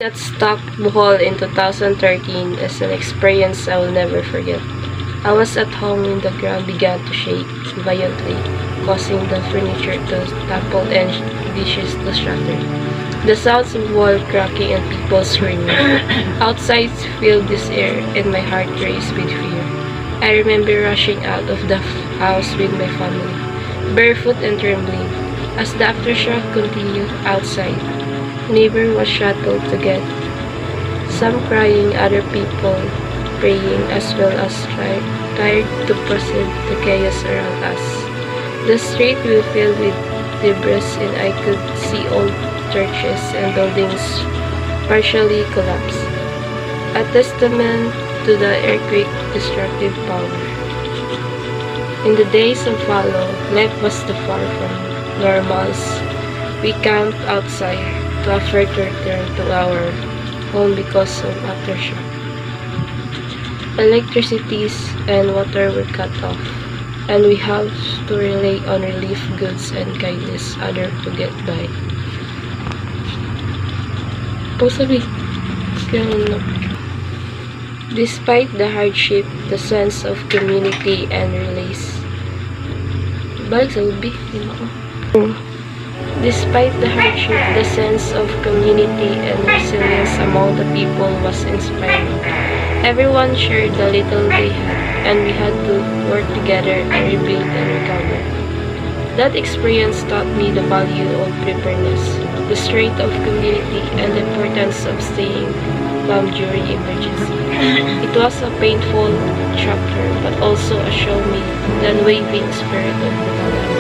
Got stuck Bohol in 2013 is an experience I will never forget. I was at home when the ground began to shake violently, causing the furniture to topple and dishes to shatter. The sounds of wall cracking and people screaming outside filled this air, and my heart raced with fear. I remember rushing out of the house with my family, barefoot and trembling, as the aftershock continued outside. Neighbor was shuttled to get some crying, other people praying, as well as tired to proceed the chaos around us. The street was filled with debris, and I could see old churches and buildings partially collapsed, a testament to the earthquake's destructive power. In the days that followed, life was too far from normal. We camped outside to offer to return to our home because of aftershock. Electricity and water were cut off, and we have to rely on relief goods and kindness others to get by. Possibly, despite the hardship, the sense of community and release. Balik sa ubi, di ba ko? Despite the hardship, the sense of community and resilience among the people was inspiring. Everyone shared the little they had, and we had to work together and rebuild and recover. That experience taught me the value of preparedness, the strength of community, and the importance of staying calm during emergency. It was a painful chapter, but also a show me the unwavering spirit of Bulacan.